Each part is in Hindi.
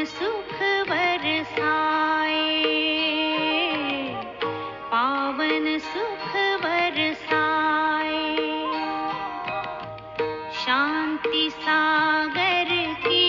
सुख बरसाए, पावन सुख बरसाए। शांति सागर की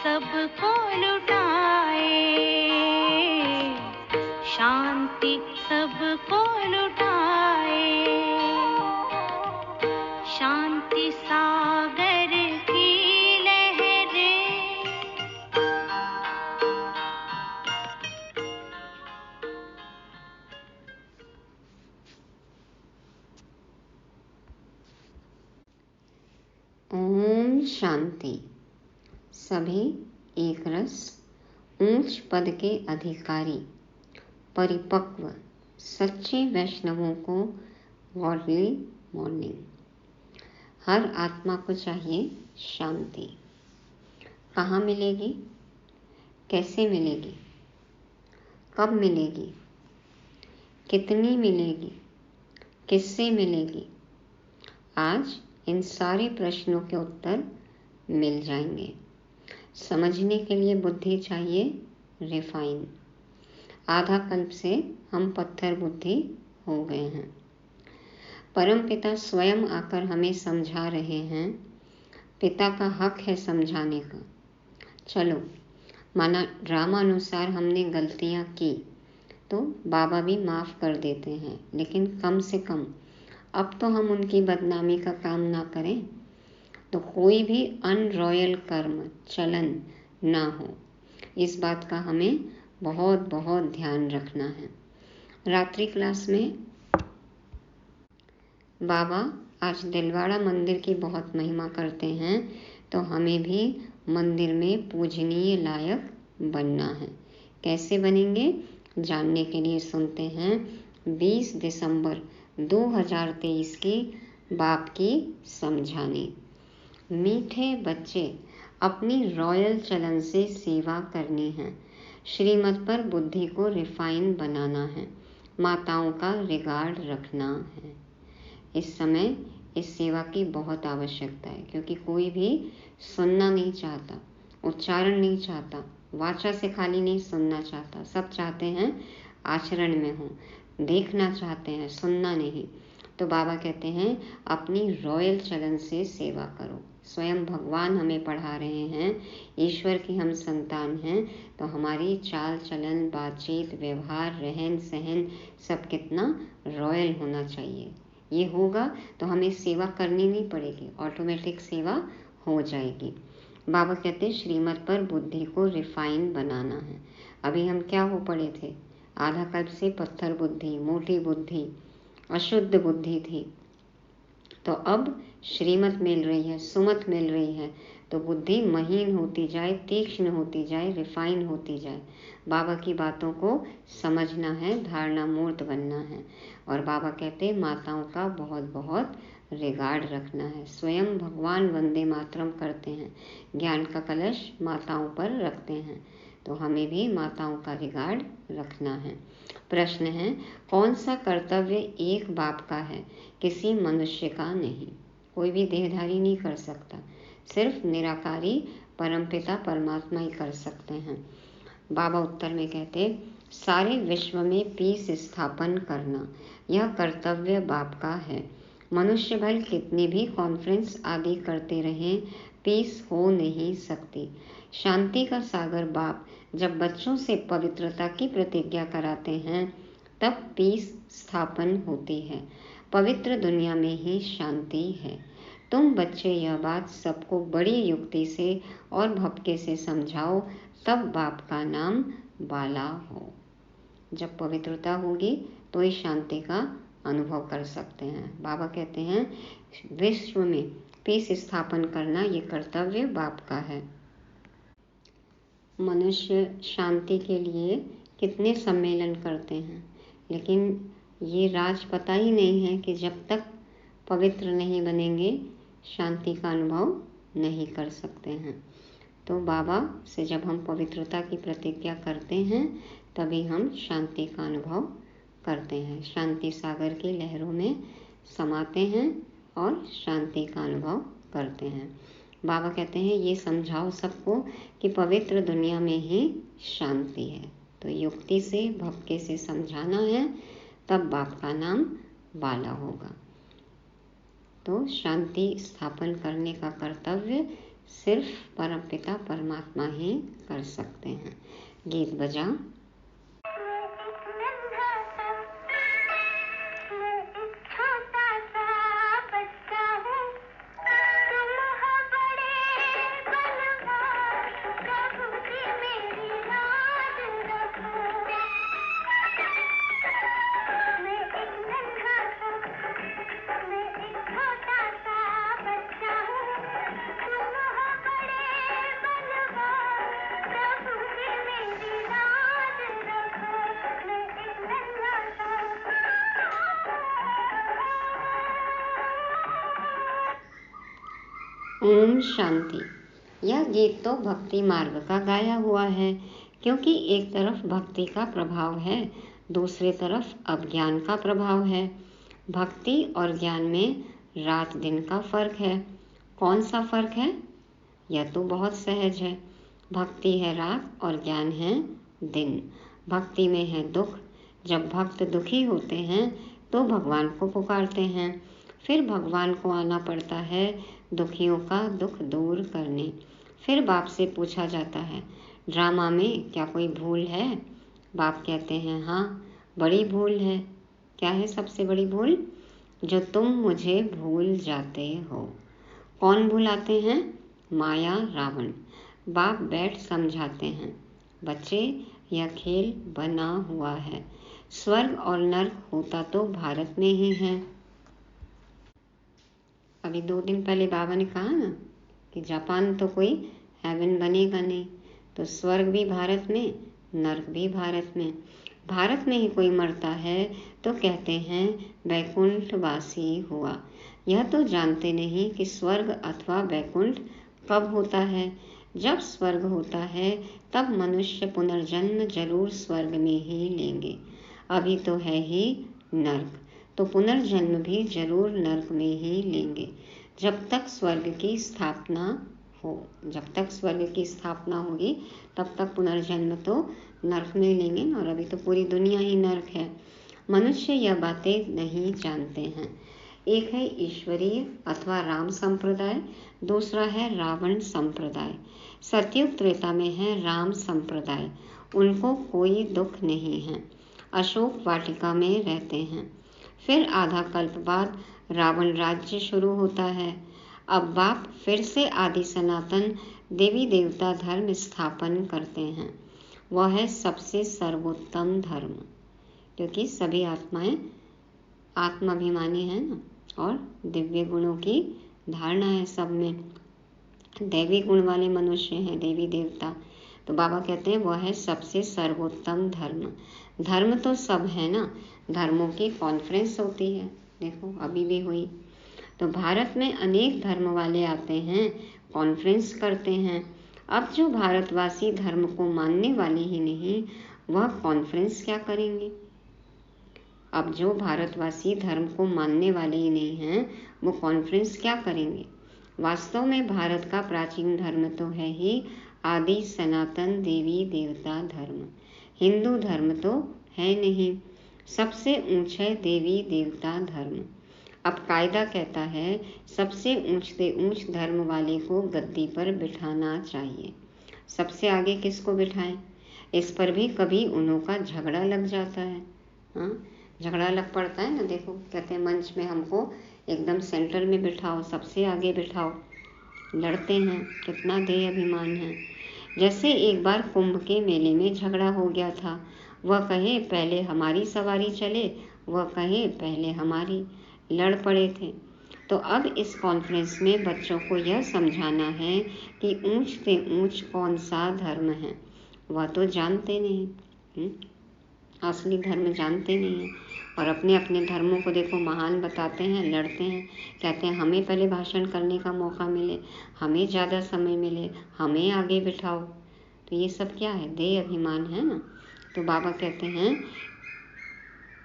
सबको लुटाए, शांति सबको लुटाए। शांति सागर की लहरें। ओम शांति। सभी एक रस, ऊंच पद के अधिकारी, परिपक्व सच्चे वैष्णवों को गॉडली मॉर्निंग। हर आत्मा को चाहिए शांति। कहाँ मिलेगी, कैसे मिलेगी, कब मिलेगी, कितनी मिलेगी, किससे मिलेगी? आज इन सारे प्रश्नों के उत्तर मिल जाएंगे। समझने के लिए बुद्धि चाहिए रिफाइन। आधा कल्प से हम पत्थर बुद्धि हो गए हैं। परम पिता स्वयं आकर हमें समझा रहे हैं। पिता का हक है समझाने का। चलो, माना ड्रामा अनुसार हमने गलतियां की तो बाबा भी माफ़ कर देते हैं, लेकिन कम से कम अब तो हम उनकी बदनामी का काम ना करें। तो कोई भी अनरॉयल कर्म चलन ना हो, इस बात का हमें बहुत बहुत ध्यान रखना है। रात्रि क्लास में बाबा आज दिलवाड़ा मंदिर की बहुत महिमा करते हैं, तो हमें भी मंदिर में पूजनीय लायक बनना है। कैसे बनेंगे जानने के लिए सुनते हैं 20 दिसंबर 2023 की बाप की समझानी। मीठे बच्चे, अपनी रॉयल चलन से सेवा करनी है। श्रीमत पर बुद्धि को रिफाइन बनाना है। माताओं का रिगार्ड रखना है। इस समय इस सेवा की बहुत आवश्यकता है, क्योंकि कोई भी सुनना नहीं चाहता, उच्चारण नहीं चाहता, वाचा से खाली नहीं सुनना चाहता। सब चाहते हैं आचरण में हो, देखना चाहते हैं, सुनना नहीं। तो बाबा कहते हैं अपनी रॉयल चलन से सेवा करो। स्वयं भगवान हमें पढ़ा रहे हैं, ईश्वर की हम संतान हैं, तो हमारी चाल चलन, बातचीत, व्यवहार, रहन सहन सब कितना रॉयल होना चाहिए। ये होगा तो हमें सेवा करनी नहीं पड़ेगी, ऑटोमेटिक सेवा हो जाएगी। बाबा कहते श्रीमत पर बुद्धि को रिफाइन बनाना है। अभी हम क्या हो पड़े थे? आधा कल्प से पत्थर बुद्धि, मोटी बुद्धि, अशुद्ध बुद्धि थी। तो अब श्रीमत मिल रही है, सुमत मिल रही है, तो बुद्धि महीन होती जाए, तीक्ष्ण होती जाए, रिफाइन होती जाए। बाबा की बातों को समझना है, धारणा मूर्त बनना है। और बाबा कहते माताओं का बहुत बहुत रिगार्ड रखना है। स्वयं भगवान वंदे मातरम करते हैं, ज्ञान का कलश माताओं पर रखते हैं, तो हमें भी माताओं का रिगार्ड रखना है। प्रश्न है, कौन सा कर्तव्य एक बाप का है, किसी मनुष्य का नहीं? कोई भी देहधारी नहीं कर सकता, सिर्फ निराकारी परमपिता परमात्मा ही कर सकते हैं। बाबा उत्तर में कहते सारे विश्व में पीस स्थापन करना, यह कर्तव्य बाप का है। मनुष्य भले कितनी भी कॉन्फ्रेंस आदि करते रहें, पीस हो नहीं सकती। शांति का सागर बाप जब बच्चों से पवित्रता की प्रतिज्ञा कराते हैं, तब पीस स्थापन होती है। पवित्र दुनिया में ही शांति है। तुम बच्चे यह बात सबको बड़ी युक्ति से और भपके से समझाओ, तब बाप का नाम बाला हो। जब पवित्रता होगी तो इस शांति का अनुभव कर सकते हैं। बाबा कहते हैं विश्व में पीस स्थापन करना ये कर्तव्य बाप का है। मनुष्य शांति के लिए कितने सम्मेलन करते हैं, लेकिन ये राज पता ही नहीं है कि जब तक पवित्र नहीं बनेंगे शांति का अनुभव नहीं कर सकते हैं। तो बाबा से जब हम पवित्रता की प्रतिज्ञा करते हैं, तभी हम शांति का अनुभव करते हैं, शांति सागर की लहरों में समाते हैं और शांति का अनुभव करते हैं। बाबा कहते हैं ये समझाओ सबको कि पवित्र दुनिया में ही शांति है। तो युक्ति से भपके से समझाना है, तब बाप का नाम बाला होगा। तो शांति स्थापन करने का कर्तव्य सिर्फ परमपिता परमात्मा ही कर सकते हैं। गीत बजा। ओम शांति। यह गीत तो भक्ति मार्ग का गाया हुआ है, क्योंकि एक तरफ भक्ति का प्रभाव है, दूसरी तरफ अज्ञान का प्रभाव है। भक्ति और ज्ञान में रात दिन का फर्क है। कौन सा फर्क है? यह तो बहुत सहज है। भक्ति है रात और ज्ञान है दिन। भक्ति में है दुख। जब भक्त दुखी होते हैं तो भगवान को पुकारते हैं, फिर भगवान को आना पड़ता है दुखियों का दुख दूर करने। फिर बाप से पूछा जाता है ड्रामा में क्या कोई भूल है? बाप कहते हैं हाँ, बड़ी भूल है। क्या है सबसे बड़ी भूल? जो तुम मुझे भूल जाते हो। कौन भुलाते हैं? माया रावण। बाप बैठ समझाते हैं बच्चे, यह खेल बना हुआ है। स्वर्ग और नर्क होता तो भारत में ही है। अभी 2 दिन पहले बाबा ने कहा ना कि जापान तो कोई हेवन बनेगा नहीं, तो स्वर्ग भी भारत में, नर्क भी भारत में। भारत में ही कोई मरता है तो कहते हैं वैकुंठवासी हुआ। यह तो जानते नहीं कि स्वर्ग अथवा वैकुंठ कब होता है। जब स्वर्ग होता है तब मनुष्य पुनर्जन्म जरूर स्वर्ग में ही लेंगे। अभी तो है ही नर्क, तो पुनर्जन्म भी जरूर नर्क में ही लेंगे। जब तक स्वर्ग की स्थापना हो, जब तक स्वर्ग की स्थापना होगी तब तक पुनर्जन्म तो नर्क में लेंगे, और अभी तो पूरी दुनिया ही नर्क है। मनुष्य यह बातें नहीं जानते हैं। एक है ईश्वरीय अथवा राम संप्रदाय, दूसरा है रावण संप्रदाय। सतयुग त्रेता में है राम संप्रदाय, उनको कोई दुख नहीं है, अशोक वाटिका में रहते हैं। फिर आधा कल्प बाद रावण राज्य शुरू होता है। अब बाप फिर से आदि सनातन देवी देवता धर्म स्थापन करते हैं। वह है सबसे सर्वोत्तम धर्म, क्योंकि सभी आत्माएं आत्माभिमानी हैं ना, और दिव्य गुणों की धारणा है सब में। दैवी गुण वाले मनुष्य हैं देवी देवता, तो बाबा कहते हैं वह है सबसे सर्वोत्तम धर्म। धर्म तो सब है ना, धर्मों की कॉन्फ्रेंस होती है, देखो अभी भी हुई। तो भारत में अनेक धर्म वाले आते हैं, कॉन्फ्रेंस करते हैं। अब जो भारतवासी धर्म को मानने वाले ही नहीं, वह कॉन्फ्रेंस क्या करेंगे? अब जो भारतवासी धर्म को मानने वाले ही नहीं हैं, वो कॉन्फ्रेंस क्या करेंगे? वास्तव में भारत का प्राचीन धर्म तो है ही आदि सनातन देवी देवता धर्म। हिंदू धर्म तो है नहीं, सबसे ऊंच है देवी देवता धर्म। अब कायदा कहता है सबसे ऊंच से ऊंच धर्म वाले को गद्दी पर बिठाना चाहिए। सबसे आगे किसको बिठाएं? इस पर भी कभी उन्हों का झगड़ा लग जाता है। हाँ, झगड़ा लग पड़ता है ना। देखो कहते हैं मंच में हमको एकदम सेंटर में बिठाओ, सबसे आगे बिठाओ। लड़ते हैं, कितना देह अभिमान है। जैसे एक बार कुंभ के मेले में झगड़ा हो गया था। वह कहे पहले हमारी सवारी चले, वह कहे पहले हमारी। लड़ पड़े थे। तो अब इस कॉन्फ्रेंस में बच्चों को यह समझाना है कि ऊंच से ऊंच कौन सा धर्म है। वह तो जानते नहीं, असली धर्म जानते नहीं हैं और अपने अपने धर्मों को देखो महान बताते हैं, लड़ते हैं, कहते हैं हमें पहले भाषण करने का मौका मिले, हमें ज़्यादा समय मिले, हमें आगे बिठाओ। तो ये सब क्या है? देह अभिमान है ना। तो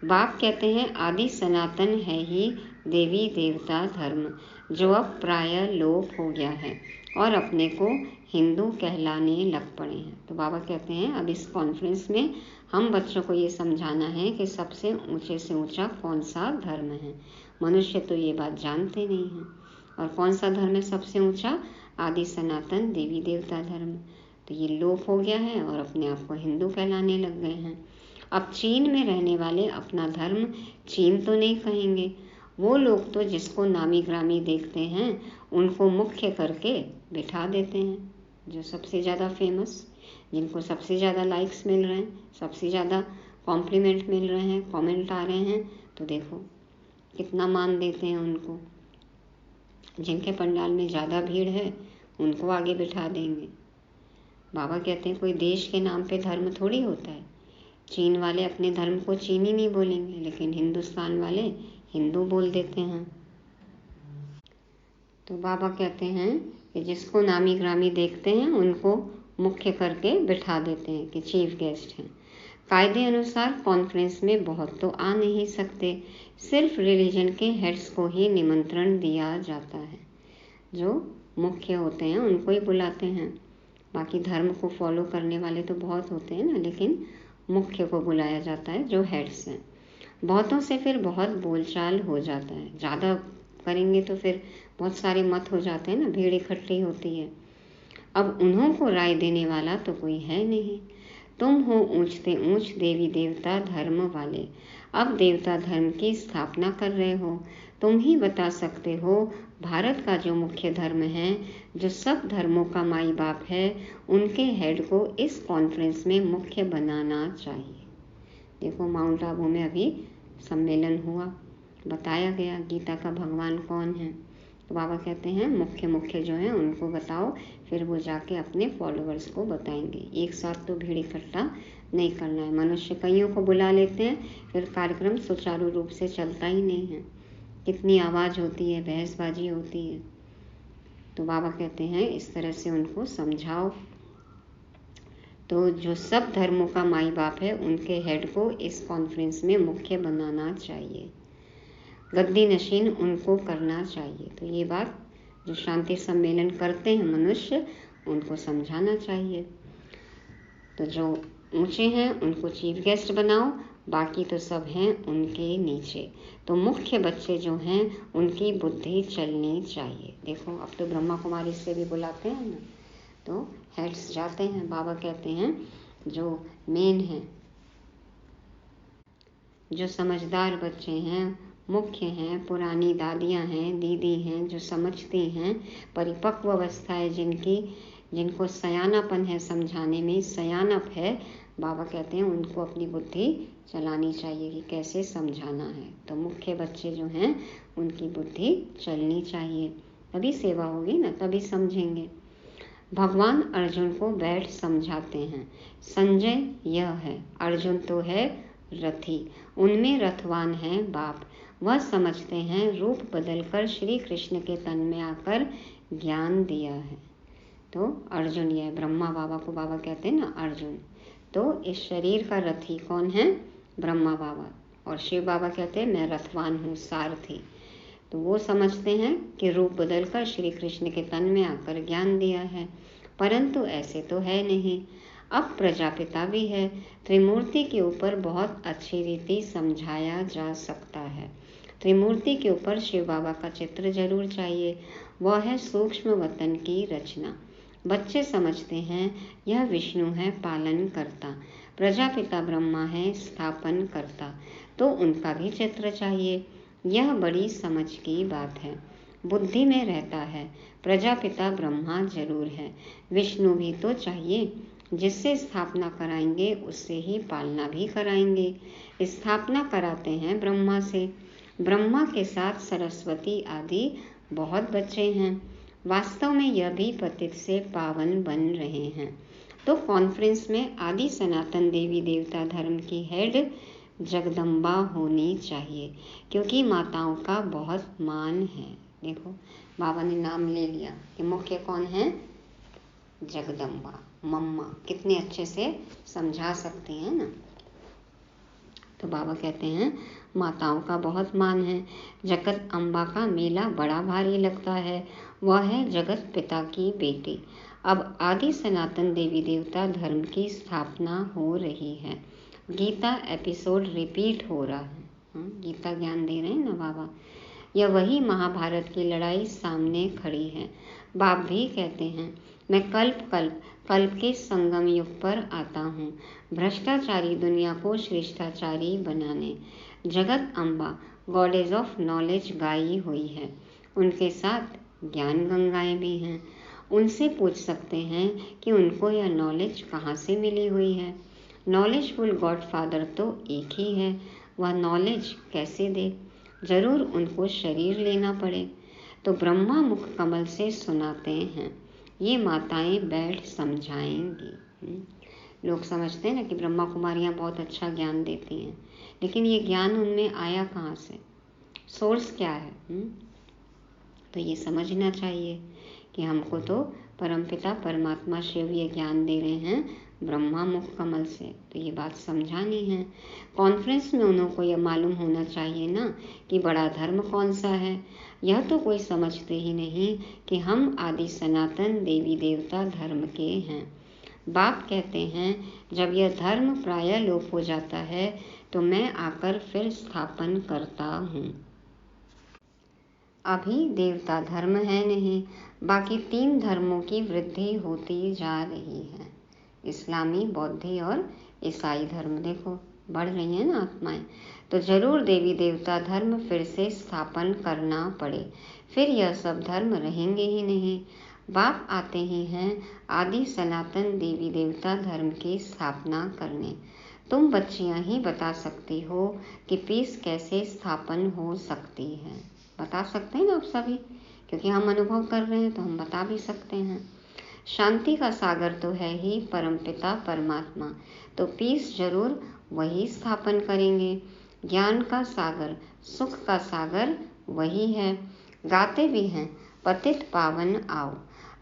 बाप कहते हैं आदि सनातन है ही देवी देवता धर्म, जो अब प्राय लोप हो गया है और अपने को हिंदू कहलाने लग पड़े हैं। तो बाबा कहते हैं अब इस कॉन्फ्रेंस में हम बच्चों को ये समझाना है कि सबसे ऊंचे से ऊंचा कौन सा धर्म है। मनुष्य तो ये बात जानते नहीं हैं। और कौन सा धर्म है सबसे ऊंचा? आदि सनातन देवी देवता धर्म। तो ये लोप हो गया है और अपने आप को हिंदू कहलाने लग गए हैं। अब चीन में रहने वाले अपना धर्म चीन तो नहीं कहेंगे। वो लोग तो जिसको नामी ग्रामी देखते हैं उनको मुख्य करके बिठा देते हैं। जो सबसे ज़्यादा फेमस, जिनको सबसे ज़्यादा लाइक्स मिल रहे हैं, सबसे ज़्यादा कॉम्प्लीमेंट मिल रहे हैं, कमेंट आ रहे हैं, तो देखो कितना मान देते हैं उनको। जिनके पंडाल में ज़्यादा भीड़ है उनको आगे बिठा देंगे। बाबा कहते हैं कोई देश के नाम पे धर्म थोड़ी होता है। चीन वाले अपने धर्म को चीनी नहीं बोलेंगे, लेकिन हिंदुस्तान वाले हिंदू बोल देते हैं। तो बाबा कहते हैं कि जिसको नामी ग्रामी देखते हैं उनको मुख्य करके बिठा देते हैं कि चीफ गेस्ट हैं। कायदे अनुसार कॉन्फ्रेंस में बहुत तो आ नहीं सकते, सिर्फ रिलीजन के हेड्स को ही निमंत्रण दिया जाता है। जो मुख्य होते हैं उनको ही बुलाते हैं। बाकी धर्म को फॉलो करने वाले तो बहुत होते हैं ना, लेकिन मुख्य को बुलाया जाता है जो हेड्स हैं। बहुतों से फिर बहुत बोलचाल हो जाता है। ज़्यादा करेंगे तो फिर बहुत सारे मत हो जाते हैं ना, भीड़ इकट्ठी होती है। अब उन्हों को राय देने वाला तो कोई है नहीं। तुम हो ऊंच से ऊंच देवी देवता धर्म वाले, अब देवता धर्म की स्थापना कर रहे हो। तुम ही बता सकते हो भारत का जो मुख्य धर्म है, जो सब धर्मों का माई बाप है, उनके हेड को इस कॉन्फ्रेंस में मुख्य बनाना चाहिए। देखो माउंट आबू में अभी सम्मेलन हुआ, बताया गया गीता का भगवान कौन है। तो बाबा कहते हैं मुख्य जो हैं उनको बताओ, फिर वो जाके अपने फॉलोअर्स को बताएंगे। एक साथ तो भीड़ इकट्ठा नहीं करना है। मनुष्य कईयों को बुला लेते हैं, फिर कार्यक्रम सुचारू रूप से चलता ही नहीं है। कितनी आवाज़ होती है, बहसबाजी होती है। तो बाबा कहते हैं इस तरह से उनको समझाओ। तो जो सब धर्मों का माई बाप है उनके हेड को इस कॉन्फ्रेंस में मुख्य बनाना चाहिए, गद्दी नशीन उनको करना चाहिए। तो ये बात जो शांति सम्मेलन करते हैं मनुष्य, उनको समझाना चाहिए। तो जो ऊंचे हैं उनको चीफ गेस्ट बनाओ, बाकी तो सब हैं उनके नीचे। तो मुख्य बच्चे जो हैं उनकी बुद्धि चलनी चाहिए। देखो अब तो ब्रह्मा कुमारी से भी बुलाते हैं ना, तो हेड्स जाते हैं। बाबा कहते हैं जो मेन हैं, जो समझदार बच्चे हैं, मुख्य हैं, पुरानी दादियां हैं, दीदी हैं, जो समझती हैं, परिपक्व अवस्था है जिनको सयानापन है, समझाने में सयानप है, बाबा कहते हैं उनको अपनी बुद्धि चलानी चाहिए कि कैसे समझाना है। तो मुख्य बच्चे जो हैं उनकी बुद्धि चलनी चाहिए, तभी सेवा होगी ना, तभी समझेंगे। भगवान अर्जुन को बैठ समझाते हैं। संजय यह है, अर्जुन तो है रथी, उनमें रथवान है बाप। वह समझते हैं रूप बदलकर श्री कृष्ण के तन में आकर ज्ञान दिया है। तो अर्जुन यह ब्रह्मा बाबा को बाबा कहते हैं ना अर्जुन। तो इस शरीर का रथी कौन है? ब्रह्मा बाबा। और शिव बाबा कहते हैं मैं रथवान हूँ, सारथी। तो वो समझते हैं कि रूप बदलकर श्री कृष्ण के तन में आकर ज्ञान दिया है, परंतु ऐसे तो है नहीं। अब प्रजापिता भी है। त्रिमूर्ति के ऊपर बहुत अच्छी रीति समझाया जा सकता है। त्रिमूर्ति के ऊपर शिव बाबा का चित्र जरूर चाहिए। वह है सूक्ष्म वतन की रचना। बच्चे समझते हैं यह विष्णु है पालन करता, प्रजापिता ब्रह्मा है स्थापन करता, तो उनका भी चित्र चाहिए। यह बड़ी समझ की बात है। बुद्धि में रहता है प्रजापिता ब्रह्मा जरूर है, विष्णु भी तो चाहिए। जिससे स्थापना कराएंगे उससे ही पालना भी कराएंगे। स्थापना कराते हैं ब्रह्मा से। ब्रह्मा के साथ सरस्वती आदि बहुत बच्चे हैं। वास्तव में यह भी पतित से पावन बन रहे हैं। तो कॉन्फ्रेंस में आदि सनातन देवी देवता धर्म की हेड जगदम्बा होनी चाहिए, क्योंकि माताओं का बहुत मान है। देखो बाबा ने नाम ले लिया कि मुख्य कौन है, जगदम्बा, मम्मा। कितने अच्छे से समझा सकते हैं ना। तो बाबा कहते हैं माताओं का बहुत मान है। जगत अम्बा का मेला बड़ा भारी लगता है। वह है जगत पिता की बेटी। अब आदि सनातन देवी देवता धर्म की स्थापना हो रही है। गीता एपिसोड रिपीट हो रहा है। गीता ज्ञान दे रहे हैं ना बाबा। यह वही महाभारत की लड़ाई सामने खड़ी है। बाप भी कहते हैं मैं कल्प के संगम युग पर आता हूँ, भ्रष्टाचारी दुनिया को श्रेष्ठाचारी बनाने। जगत अम्बा गॉडेज ऑफ नॉलेज गाई हुई है। उनके साथ ज्ञान गंगाएं भी हैं। उनसे पूछ सकते हैं कि उनको यह नॉलेज कहाँ से मिली हुई है। नॉलेजफुल गॉडफादर तो एक ही है। वह नॉलेज कैसे दे? जरूर उनको शरीर लेना पड़े। तो ब्रह्मा मुख कमल से सुनाते हैं। ये माताएं बैठ समझाएंगी। लोग समझते हैं ना कि ब्रह्मा कुमारियां बहुत अच्छा ज्ञान देती हैं, लेकिन ये ज्ञान उनमें आया कहाँ से, सोर्स क्या है? तो ये समझना चाहिए कि हमको तो परमपिता परमात्मा शिव ये ज्ञान दे रहे हैं ब्रह्मा मुख कमल से। तो ये बात समझानी है। कॉन्फ्रेंस में उनको यह मालूम होना चाहिए ना कि बड़ा धर्म कौन सा है। यह तो कोई समझते ही नहीं कि हम आदि सनातन देवी देवता धर्म के हैं। बाप कहते हैं जब यह धर्म प्रायः लोप हो जाता है तो मैं आकर फिर स्थापन करता हूँ। अभी देवता धर्म है नहीं, बाकी 3 धर्मों की वृद्धि होती जा रही है। इस्लामी, बौद्धी और ईसाई धर्म देखो बढ़ रही है ना आत्माएं। तो जरूर देवी देवता धर्म फिर से स्थापन करना पड़े, फिर यह सब धर्म रहेंगे ही नहीं। बाप आते ही हैं आदि सनातन देवी देवता धर्म की स्थापना करने। तुम बच्चियां ही बता सकती हो कि पीस कैसे स्थापन हो सकती है। बता सकते हैं ना आप सभी, क्योंकि हम अनुभव कर रहे हैं तो हम बता भी सकते हैं। शांति का सागर तो है ही परमपिता परमात्मा, तो पीस जरूर वही स्थापन करेंगे। ज्ञान का सागर, सुख का सागर वही है। गाते भी हैं पतित पावन आओ,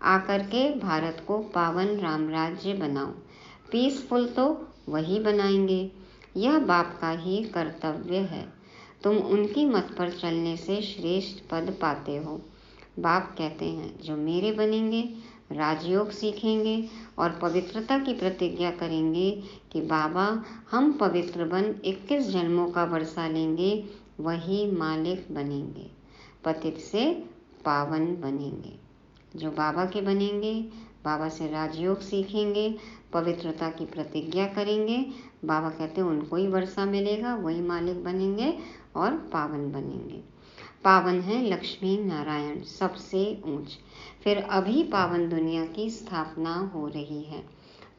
आकर के भारत को पावन राम राज्य बनाओ। पीसफुल तो वही बनाएंगे। यह बाप का ही कर्तव्य है। तुम उनकी मत पर चलने से श्रेष्ठ पद पाते हो। बाप कहते हैं जो मेरे बनेंगे राजयोग सीखेंगे और पवित्रता की प्रतिज्ञा करेंगे कि बाबा हम पवित्र बन 21 जन्मों का वर्षा लेंगे, वही मालिक बनेंगे, पतित से पावन बनेंगे। जो बाबा के बनेंगे, बाबा से राजयोग सीखेंगे, पवित्रता की प्रतिज्ञा करेंगे, बाबा कहते हैं उनको ही वर्षा मिलेगा, वही मालिक बनेंगे और पावन बनेंगे। पावन है लक्ष्मी नारायण सबसे ऊंच। फिर अभी पावन दुनिया की स्थापना हो रही है।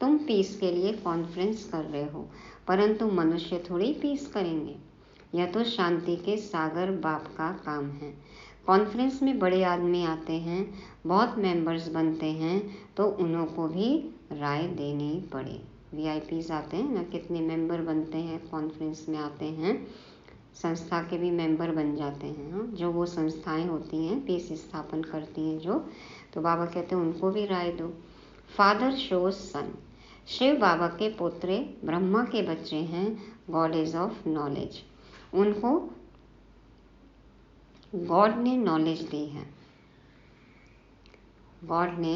तुम पीस के लिए कॉन्फ्रेंस कर रहे हो, परंतु मनुष्य थोड़ी पीस करेंगे। यह तो शांति के सागर बाप का काम है। कॉन्फ्रेंस में बड़े आदमी आते हैं, बहुत मेंबर्स बनते हैं, तो उन्हों को भी राय देनी पड़े। वीआईपीज आते हैं ना, कितने मेंबर बनते हैं, कॉन्फ्रेंस में आते हैं, संस्था के भी मेंबर बन जाते हैं। जो वो संस्थाएं होती हैं पीस स्थापन करती हैं जो, तो बाबा कहते हैं उनको भी राय दो। फादर शोज सन, शिव बाबा के पोत्रे ब्रह्मा के बच्चे हैं, गॉडेज ऑफ नॉलेज। उनको गॉड ने नॉलेज दी है। गॉड ने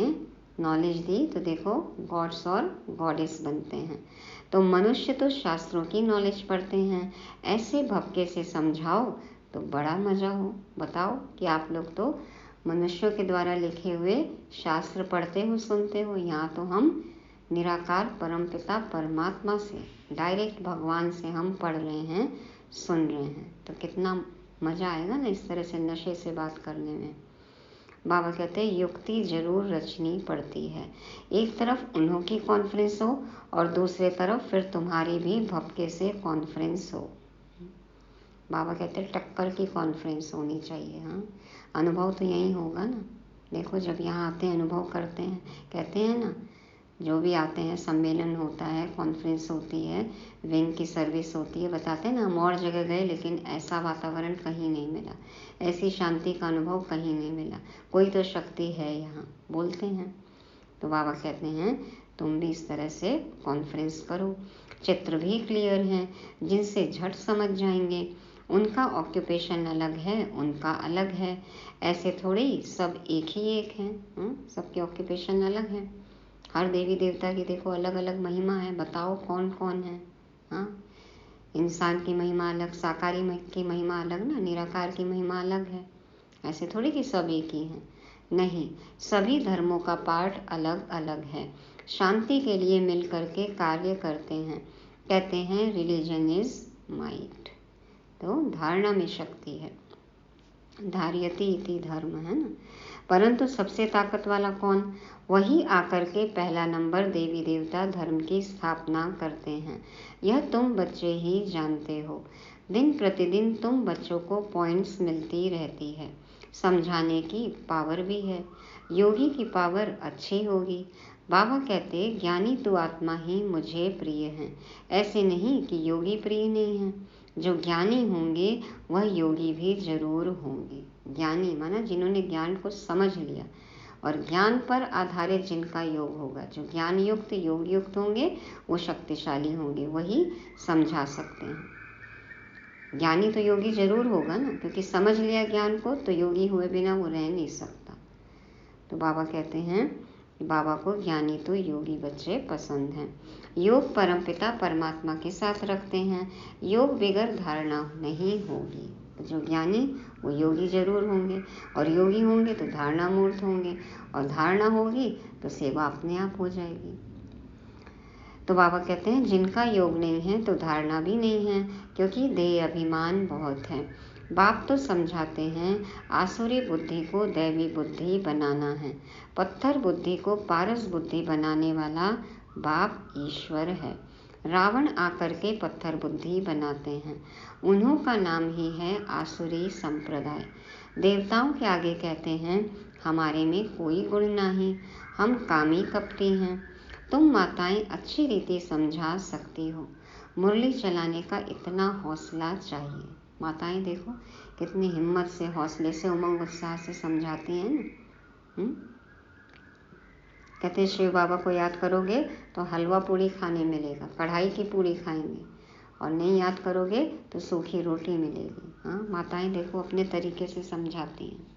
नॉलेज दी तो देखो गॉड्स और गॉडेस बनते हैं। तो मनुष्य तो शास्त्रों की नॉलेज पढ़ते हैं, ऐसे भपके से समझाओ तो बड़ा मजा हो। बताओ कि आप लोग तो मनुष्यों के द्वारा लिखे हुए शास्त्र पढ़ते हो, सुनते हो, यहाँ तो हम निराकार परमपिता परमात्मा से डायरेक्ट भगवान से हम पढ़ रहे हैं, सुन रहे हैं, तो कितना मजा आएगा ना इस तरह से नशे से बात करने में। बाबा कहते हैं युक्ति जरूर रचनी पड़ती है। एक तरफ उन्हों की कॉन्फ्रेंस हो और दूसरे तरफ फिर तुम्हारी भी भपके से कॉन्फ्रेंस हो। बाबा कहते हैं टक्कर की कॉन्फ्रेंस होनी चाहिए। हाँ, अनुभव तो यही होगा ना। देखो जब यहाँ आते हैं अनुभव करते हैं, कहते हैं ना जो भी आते हैं सम्मेलन होता है, कॉन्फ्रेंस होती है, विंग की सर्विस होती है, बताते हैं ना हम और जगह गए लेकिन ऐसा वातावरण कहीं नहीं मिला, ऐसी शांति का अनुभव कहीं नहीं मिला, कोई तो शक्ति है यहाँ, बोलते हैं। तो बाबा कहते हैं तुम भी इस तरह से कॉन्फ्रेंस करो। चित्र भी क्लियर हैं, जिनसे झट समझ जाएंगे। उनका ऑक्यूपेशन अलग है, उनका अलग है, ऐसे थोड़ी सब एक ही एक हैं। सबके ऑक्यूपेशन अलग है। हर देवी देवता की देखो अलग अलग महिमा है। बताओ कौन कौन है। हाँ, इंसान की महिमा अलग, साकारी की महिमा अलग ना, निराकार की महिमा अलग है। ऐसे थोड़ी कि सब एक ही हैं, नहीं, सभी धर्मों का पार्ट अलग अलग है। शांति के लिए मिल करके कार्य करते हैं। कहते हैं रिलीजन इज माइट, तो धारणा में शक्ति है। धार्यति इति धर्म है ना। परंतु सबसे ताकत वाला कौन? वही आकर के पहला नंबर देवी देवता धर्म की स्थापना करते हैं। यह तुम बच्चे ही जानते हो। दिन प्रतिदिन तुम बच्चों को पॉइंट्स मिलती रहती है। समझाने की पावर भी है। योगी की पावर अच्छी होगी। बाबा कहते ज्ञानी तो आत्मा ही मुझे प्रिय है। ऐसे नहीं कि योगी प्रिय नहीं है। जो ज्ञानी होंगे वह योगी भी जरूर होंगे। ज्ञानी माना जिन्होंने ज्ञान को समझ लिया और ज्ञान पर आधारित जिनका योग होगा। जो ज्ञान युक्त योग युक्त होंगे वो शक्तिशाली होंगे, वही समझा सकते हैं। ज्ञानी तो योगी जरूर होगा ना, क्योंकि समझ लिया ज्ञान को, तो योगी हुए बिना वो रह नहीं सकता। तो बाबा कहते हैं बाबा को ज्ञानी तो योगी बच्चे पसंद हैं। योग परमपिता परमात्मा के साथ रखते हैं। योग बिगर धारणा नहीं होगी। जो ज्ञानी वो योगी जरूर होंगे, और योगी होंगे तो धारणा मूर्त होंगे, और धारणा होगी तो सेवा अपने आप हो जाएगी। तो बाबा कहते हैं जिनका योग नहीं है तो धारणा भी नहीं है, क्योंकि देह अभिमान बहुत है। बाप तो समझाते हैं आसुरी बुद्धि को दैवी बुद्धि बनाना है। पत्थर बुद्धि को पारस बुद्धि बनाने वाला बाप ईश्वर है। रावण आकर के पत्थर बुद्धि बनाते हैं। उन्हों का नाम ही है आसुरी संप्रदाय। देवताओं के आगे कहते हैं हमारे में कोई गुण नहीं, हम कामी कपटी हैं। तुम माताएं अच्छी रीति समझा सकती हो। मुरली चलाने का इतना हौसला चाहिए। माताएं देखो कितनी हिम्मत से, हौसले से, उमंग उत्साह से समझाती हैं ना। कहते हैं शिव बाबा को याद करोगे तो हलवा पूड़ी खाने मिलेगा, कढ़ाई की पूड़ी खाएंगे, और नहीं याद करोगे तो सूखी रोटी मिलेगी। हाँ, माताएं देखो अपने तरीके से समझाती हैं।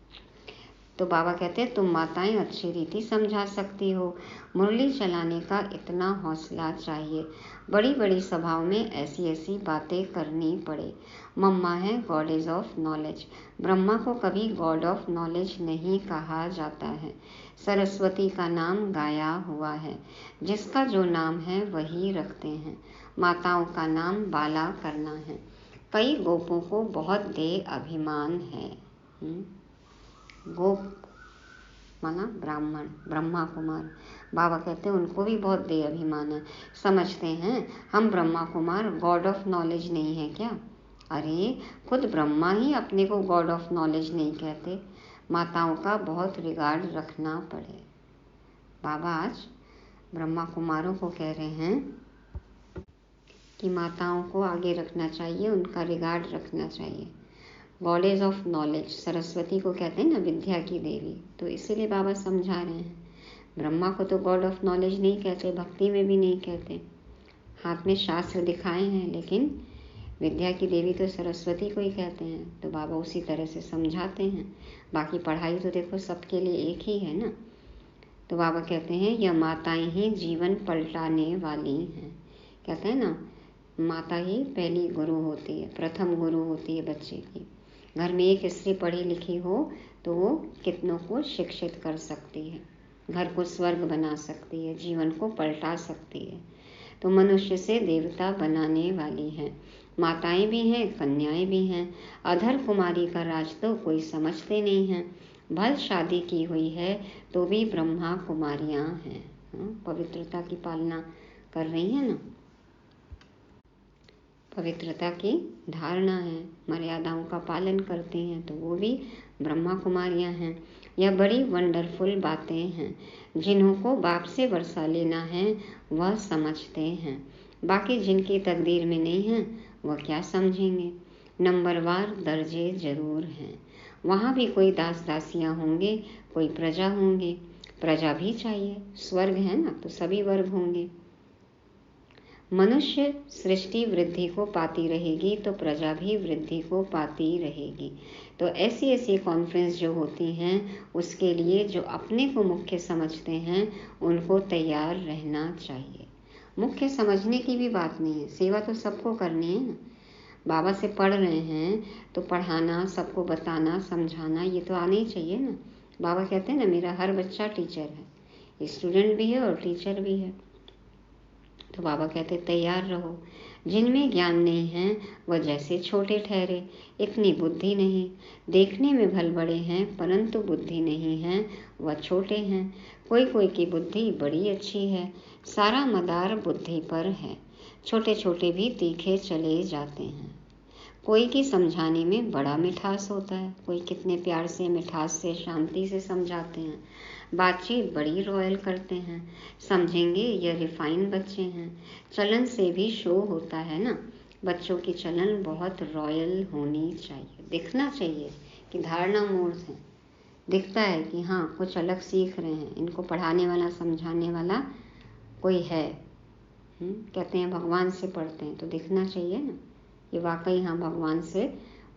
तो बाबा कहते हैं तुम माताएं अच्छी रीति समझा सकती हो। मुरली चलाने का इतना हौसला चाहिए। बड़ी बड़ी सभाओं में ऐसी ऐसी बातें करनी पड़े। मम्मा है गॉडेज ऑफ नॉलेज। ब्रह्मा को कभी गॉड ऑफ नॉलेज नहीं कहा जाता है। सरस्वती का नाम गाया हुआ है। जिसका जो नाम है वही रखते हैं। माताओं का नाम बाला करना है। कई गोपों को बहुत देह अभिमान है। गोप माना ब्राह्मण, ब्रह्मा कुमार। बाबा कहते हैं उनको भी बहुत देह अभिमान है। समझते हैं हम Brahma Kumar God of knowledge नहीं है क्या? अरे खुद ब्रह्मा ही अपने को गॉड ऑफ नॉलेज नहीं कहते। माताओं का बहुत रिगार्ड रखना पड़े। बाबा आज ब्रह्मा कुमारों को कह रहे हैं कि माताओं को आगे रखना चाहिए, उनका रिगार्ड रखना चाहिए। गॉडेज ऑफ नॉलेज सरस्वती को कहते हैं ना, विद्या की देवी। तो इसीलिए बाबा समझा रहे हैं ब्रह्मा को तो गॉड ऑफ नॉलेज नहीं कहते, भक्ति में भी नहीं कहते। हाथ में शास्त्र दिखाए हैं, लेकिन विद्या की देवी तो सरस्वती को ही कहते हैं। तो बाबा उसी तरह से समझाते हैं। बाकी पढ़ाई तो देखो सबके लिए एक ही है ना। तो बाबा कहते हैं यह माताएं ही जीवन पलटाने वाली हैं। कहते हैं ना, माता ही पहली गुरु होती है, प्रथम गुरु होती है बच्चे की। घर में एक स्त्री पढ़ी लिखी हो तो वो कितनों को शिक्षित कर सकती है, घर को स्वर्ग बना सकती है, जीवन को पलटा सकती है। तो मनुष्य से देवता बनाने वाली है। माताएं भी हैं, कन्याएं भी हैं। अधर कुमारी का राज तो कोई समझते नहीं है। भल शादी की हुई है तो भी ब्रह्मा कुमारियां हैं। पवित्रता की पालना कर रही है ना, पवित्रता की धारणा है, मर्यादाओं का पालन करती हैं तो वो भी ब्रह्मा कुमारियां हैं। यह बड़ी वंडरफुल बातें हैं। जिन्हों को बाप से वर्षा लेना है वह समझते हैं, बाकी जिनकी तकदीर में नहीं है वह क्या समझेंगे। नंबरवार दर्जे जरूर हैं। वहाँ भी कोई दास दासियाँ होंगे, कोई प्रजा होंगे। प्रजा भी चाहिए, स्वर्ग है ना तो सभी वर्ग होंगे। मनुष्य सृष्टि वृद्धि को पाती रहेगी तो प्रजा भी वृद्धि को पाती रहेगी। तो ऐसी ऐसी कॉन्फ्रेंस जो होती हैं उसके लिए जो अपने को मुख्य समझते हैं उनको तैयार रहना चाहिए। मुख्य समझने की भी बात नहीं है, सेवा तो सबको करनी है ना। बाबा से पढ़ रहे हैं तो पढ़ाना, सबको बताना, समझाना ये तो आना ही चाहिए ना। बाबा कहते हैं ना, मेरा हर बच्चा टीचर है, स्टूडेंट भी है और टीचर भी है। तो बाबा कहते तैयार रहो। जिनमें ज्ञान नहीं है वह जैसे छोटे ठहरे, इतनी बुद्धि नहीं। देखने में भल बड़े हैं परंतु बुद्धि नहीं है, वह छोटे हैं। कोई कोई की बुद्धि बड़ी अच्छी है, सारा मदार बुद्धि पर है। छोटे छोटे भी तीखे चले जाते हैं। कोई की समझाने में बड़ा मिठास होता है, कोई कितने प्यार से, मिठास से, शांति से समझाते हैं। बातचीत बड़ी रॉयल करते हैं, समझेंगे यह रिफाइन बच्चे हैं। चलन से भी शो होता है ना। बच्चों की चलन बहुत रॉयल होनी चाहिए, दिखना चाहिए कि धारणा मूर्त है, दिखता है कि हाँ कुछ अलग सीख रहे हैं, इनको पढ़ाने वाला समझाने वाला कोई है। कहते हैं भगवान से पढ़ते हैं तो दिखना चाहिए ना, ये वाकई हाँ भगवान से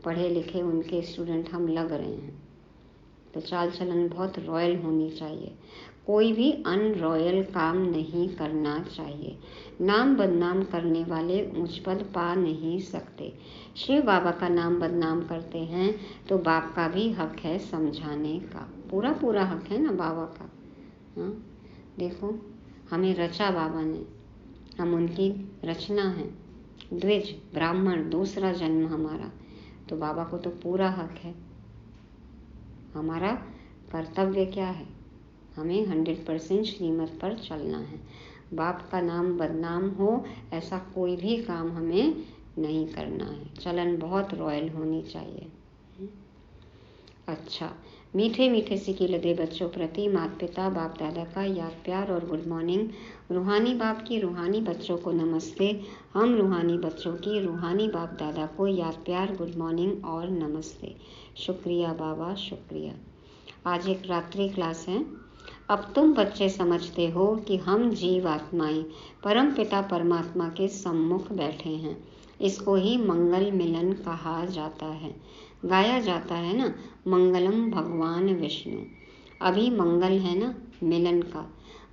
पढ़े लिखे उनके स्टूडेंट हम लग रहे हैं। तो चाल चलन बहुत रॉयल होनी चाहिए। कोई भी अनरॉयल काम नहीं करना चाहिए। नाम बदनाम करने वाले ऊंच पद पा नहीं सकते। शिव बाबा का नाम बदनाम करते हैं तो बाप का भी हक है समझाने का, पूरा पूरा हक है ना बाबा का। हाँ देखो, हमें रचा बाबा ने, हम उनकी रचना है, द्विज ब्राह्मण, दूसरा जन्म हमारा। तो बाबा को तो पूरा हक है। हमारा कर्तव्य क्या है, हमें 100% श्रीमत पर चलना है। बाप का नाम बदनाम हो ऐसा कोई भी काम हमें नहीं करना है। चलन बहुत रॉयल होनी चाहिए। अच्छा, मीठे मीठे सिकी लदे बच्चों प्रति माता पिता बाप दादा का याद प्यार और गुड मॉर्निंग। रूहानी बाप की रूहानी बच्चों को नमस्ते। हम रूहानी बच्चों की रूहानी बाप दादा को याद प्यार, गुड मॉर्निंग और नमस्ते। शुक्रिया बाबा, शुक्रिया। आज एक रात्रि क्लास है। अब तुम बच्चे समझते हो कि हम जीव आत्माएं परम पिता परमात्मा के सम्मुख बैठे हैं। इसको ही मंगल मिलन कहा जाता है। गाया जाता है ना, मंगलम भगवान विष्णु। अभी मंगल है ना मिलन का।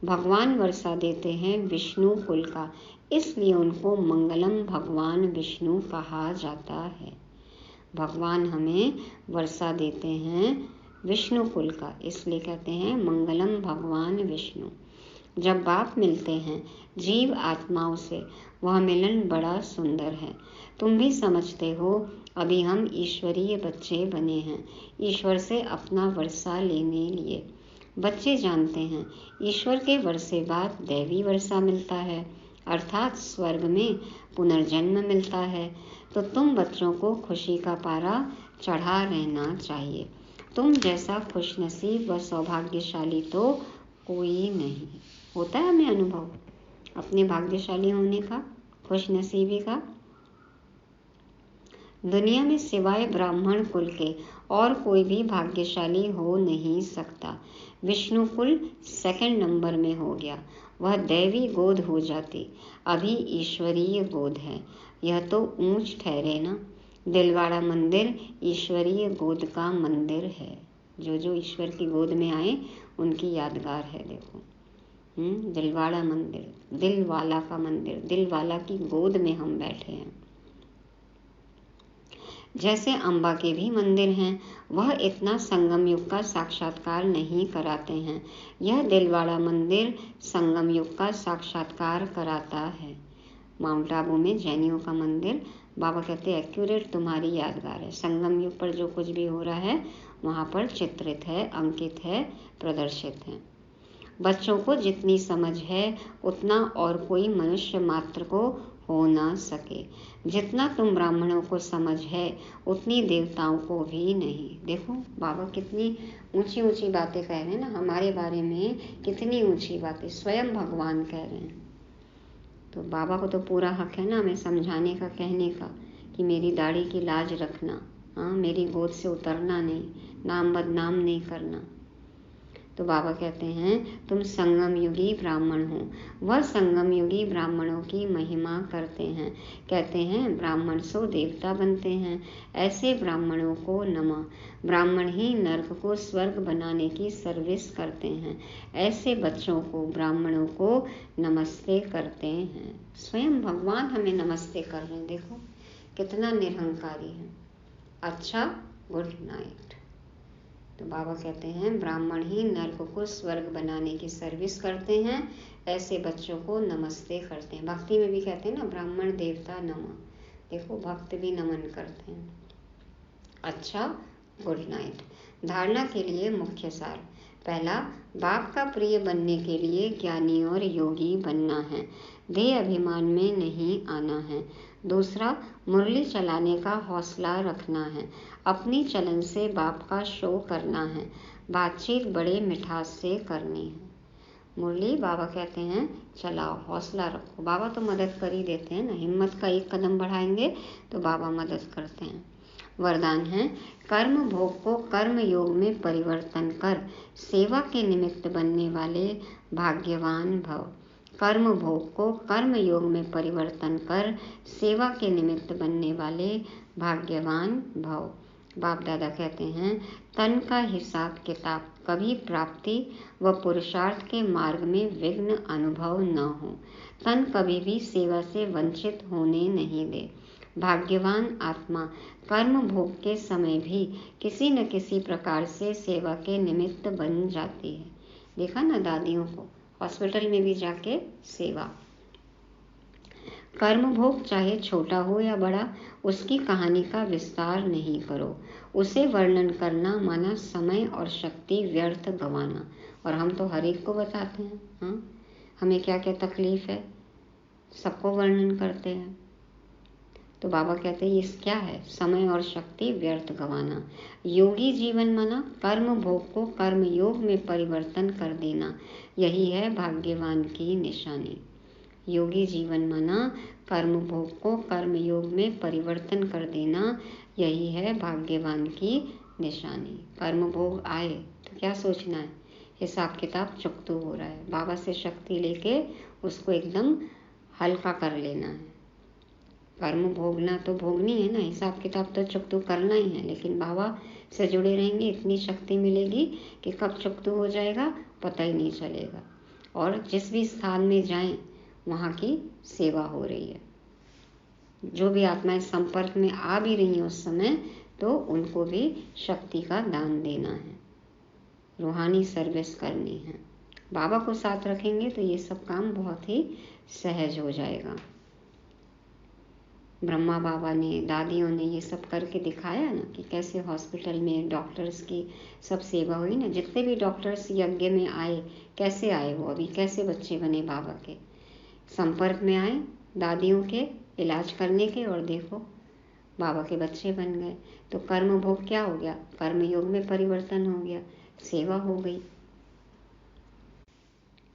भगवान वर्षा देते हैं विष्णु कुल का, इसलिए उनको मंगलम भगवान विष्णु कहा जाता है। भगवान हमें वर्षा देते हैं विष्णु कुल का, इसलिए कहते हैं मंगलम भगवान विष्णु। जब बाप मिलते हैं जीव आत्माओं से, वह मिलन बड़ा सुंदर है। तुम भी समझते हो अभी हम ईश्वरीय बच्चे बने हैं, ईश्वर से अपना वर्षा लेने लिए। बच्चे जानते हैं ईश्वर के वर्षे बाद दैवी वर्षा मिलता है, अर्थात स्वर्ग में पुनर्जन्म मिलता है। तो तुम बच्चों को खुशी का पारा चढ़ा रहना चाहिए। तुम जैसा खुशनसीब व सौभाग्यशाली तो कोई नहीं। होता है हमें अनुभव अपने भाग्यशाली होने का, खुशनसीबी का। दुनिया में सिवाय ब्राह्मण कुल के और कोई भी भाग्यशाली हो नहीं सकता। विष्णु कुल सेकंड नंबर में हो गया, वह दैवी गोद हो जाती, अभी ईश्वरीय गोद है। यह तो ऊंच ठहरे ना। दिलवाड़ा मंदिर ईश्वरीय गोद का मंदिर है। जो जो ईश्वर की गोद में आए उनकी यादगार है। देखो दिलवाड़ा मंदिर, दिल वाला का मंदिर, दिल वाला की गोद में हम बैठे हैं। जैसे अम्बा के भी मंदिर हैं, वह इतना संगम युग का साक्षात्कार नहीं कराते हैं। यह दिलवाड़ा मंदिर संगम युग का साक्षात्कार कराता है। माउंट आबू में जैनियों का मंदिर, बाबा कहते हैं एक्यूरेट तुम्हारी यादगार है। संगम युग पर जो कुछ भी हो रहा है वहाँ पर चित्रित है, अंकित है, प्रदर्शित है। बच्चों को जितनी समझ है उतना और कोई मनुष्य मात्र को हो ना सके। जितना तुम ब्राह्मणों को समझ है उतनी देवताओं को भी नहीं। देखो बाबा कितनी ऊंची ऊंची बातें कह रहे हैं ना हमारे बारे में, कितनी ऊंची बातें स्वयं भगवान कह रहे हैं। तो बाबा को तो पूरा हक है ना हमें समझाने का, कहने का कि मेरी दाढ़ी की लाज रखना, हाँ मेरी गोद से उतरना नहीं, नाम बदनाम नहीं करना। तो बाबा कहते हैं तुम संगम युगी ब्राह्मण हो। वह संगम युगी ब्राह्मणों की महिमा करते हैं, कहते हैं ब्राह्मण सो देवता बनते हैं। ऐसे ब्राह्मणों को नमः। ब्राह्मण ही नर्क को स्वर्ग बनाने की सर्विस करते हैं। ऐसे बच्चों को, ब्राह्मणों को नमस्ते करते हैं। स्वयं भगवान हमें नमस्ते कर रहे हैं। देखो कितना निरहंकारी है। अच्छा, गुड नाइट। तो बाबा कहते हैं ब्राह्मण ही नर्क को स्वर्ग बनाने की सर्विस करते हैं, ऐसे बच्चों को नमस्ते करते हैं। भक्ति में भी कहते हैं ना ब्राह्मण देवता नमः। देखो भक्त भी नमन करते हैं। अच्छा, गुड नाइट। धारणा के लिए मुख्य सार। पहला, बाप का प्रिय बनने के लिए ज्ञानी और योगी बनना है, देह अभिमान में नहीं आना है। दूसरा, मुरली चलाने का हौसला रखना है, अपनी चलन से बाप का शो करना है, बातचीत बड़े मिठास से करनी है। मुरली बाबा कहते हैं चलाओ, हौसला रखो। बाबा तो मदद कर ही देते हैं ना, हिम्मत का एक कदम बढ़ाएंगे तो बाबा मदद करते हैं। वरदान है, कर्म भोग को कर्म योग में परिवर्तन कर सेवा के निमित्त बनने वाले भाग्यवान भव। कर्म भोग को कर्म योग में परिवर्तन कर सेवा के निमित्त बनने वाले भाग्यवान भव। बाप दादा कहते हैं तन का हिसाब किताब कभी प्राप्ति व पुरुषार्थ के मार्ग में विघ्न अनुभव न हो। तन कभी भी सेवा से वंचित होने नहीं दे। भाग्यवान आत्मा कर्म भोग के समय भी किसी न किसी प्रकार से सेवा के निमित्त बन जाती है। देखा ना दादियों को, हॉस्पिटल में भी जाके सेवा। कर्म भोग चाहे छोटा हो या बड़ा, उसकी कहानी का विस्तार नहीं करो। उसे वर्णन करना माना समय और शक्ति व्यर्थ गंवाना। और हम तो हर एक को बताते हैं, हाँ हमें क्या क्या तकलीफ है, सबको वर्णन करते हैं। तो बाबा कहते हैं ये क्या है, समय और शक्ति व्यर्थ गंवाना। योगी जीवन माना कर्म भोग को कर्म योग में परिवर्तन कर देना, यही है भाग्यवान की निशानी। योगी जीवन माना कर्म भोग को कर्म योग में परिवर्तन कर देना, यही है भाग्यवान की निशानी। कर्म भोग आए तो क्या सोचना है, हिसाब किताब चुकतू हो रहा है, बाबा से शक्ति लेके उसको एकदम हल्का कर लेना है। कर्म भोगना तो भोगनी है ना, हिसाब किताब तो चुकतू करना ही है, लेकिन बाबा से जुड़े रहेंगे इतनी शक्ति मिलेगी कि कब चुकतू हो जाएगा पता ही नहीं चलेगा। और जिस भी स्थान में जाएं वहाँ की सेवा हो रही है। जो भी आत्माएं संपर्क में आ भी रही हैं उस समय, तो उनको भी शक्ति का दान देना है, रूहानी सर्विस करनी है। बाबा को साथ रखेंगे तो ये सब काम बहुत ही सहज हो जाएगा। ब्रह्मा बाबा ने, दादियों ने ये सब करके दिखाया ना कि कैसे हॉस्पिटल में डॉक्टर्स की सब सेवा हुई ना। जितने भी डॉक्टर्स यज्ञ में आए, कैसे आए वो, अभी कैसे बच्चे बने बाबा के, संपर्क में आए दादियों के इलाज करने के, और देखो बाबा के बच्चे बन गए। तो कर्म भोग क्या हो गया, कर्म योग में परिवर्तन हो गया, सेवा हो गई।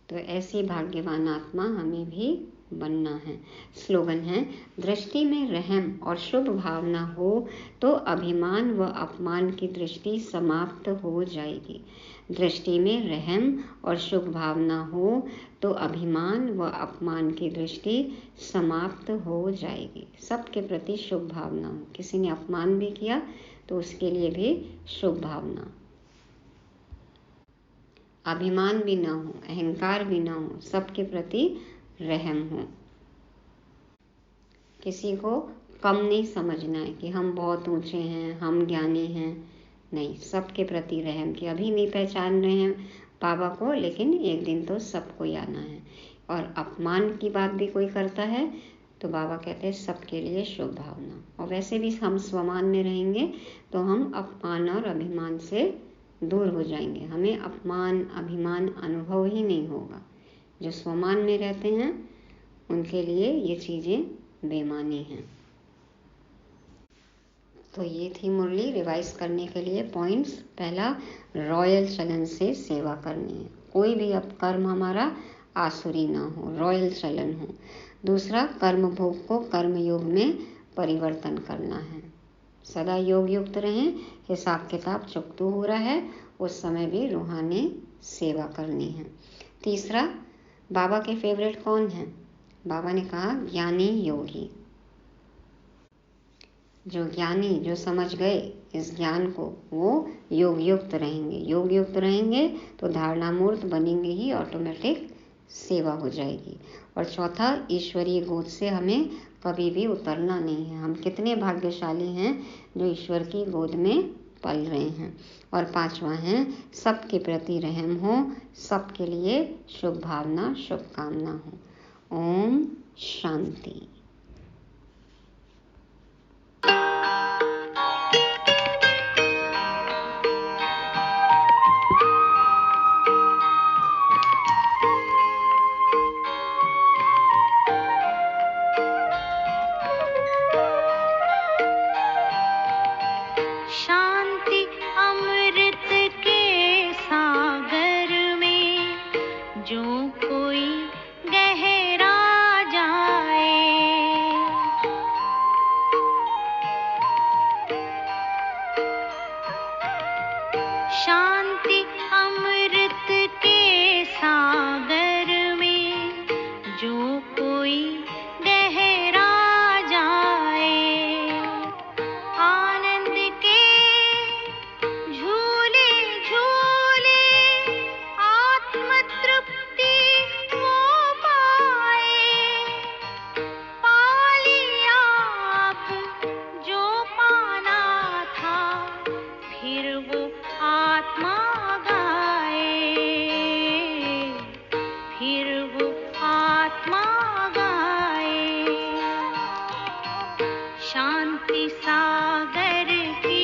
तो ऐसी भाग्यवान आत्मा हमें भी बनना है। स्लोगन है, दृष्टि में रहम और शुभ भावना हो तो अभिमान व अपमान की दृष्टि समाप्त हो जाएगी। दृष्टि में रहम और शुभ भावना हो तो अभिमान व अपमान की दृष्टि समाप्त हो जाएगी। सबके प्रति शुभ भावना हो, किसी ने अपमान भी किया तो उसके लिए भी शुभ भावना। अभिमान भी ना हो, अहंकार भी ना हो, सबके प्रति रहम हो। किसी को कम नहीं समझना है कि हम बहुत ऊंचे हैं, हम ज्ञानी हैं। नहीं, सबके प्रति रहम कि अभी नहीं पहचान रहे हैं बाबा को, लेकिन एक दिन तो सबको ही आना है। और अपमान की बात भी कोई करता है तो बाबा कहते हैं सबके लिए शुभ भावना। और वैसे भी हम स्वमान में रहेंगे तो हम अपमान और अभिमान से दूर हो जाएंगे, हमें अपमान अभिमान अनुभव ही नहीं होगा। जो स्वमान में रहते हैं उनके लिए ये चीज़ें बेमानी हैं। तो ये थी मुरली रिवाइज करने के लिए पॉइंट्स। पहला, रॉयल चलन से सेवा करनी है, कोई भी अब कर्म हमारा आसुरी ना हो, रॉयल चलन हो। दूसरा, कर्म भोग को कर्म योग में परिवर्तन करना है, सदा योग युक्त रहें। हिसाब किताब चुकतू हो रहा है उस समय भी रूहानी सेवा करनी है। तीसरा, बाबा के फेवरेट कौन है? बाबा ने कहा ज्ञानी योगी। जो ज्ञानी, जो समझ गए इस ज्ञान को, वो योग युक्त रहेंगे। योग युक्त रहेंगे तो धारणा मूर्त बनेंगे ही, ऑटोमेटिक सेवा हो जाएगी। और चौथा, ईश्वरीय गोद से हमें कभी भी उतरना नहीं है। हम कितने भाग्यशाली हैं जो ईश्वर की गोद में पल रहे हैं। और पांचवा है, सबके प्रति रहम हो, सबके लिए शुभ भावना शुभकामना हो। ओम शांति। शांति अमृत के सागर में जो कोई गहरा जाए, शांति अमृत के सागर में जो कोई गहरा जाए, आनंद के झूले झूले आत्म तृप्ति वो पाए, पा लिया अब जो पाना था फिर वो आत्मा गाए, फिर वो आत्मा गाए। शांति सागर की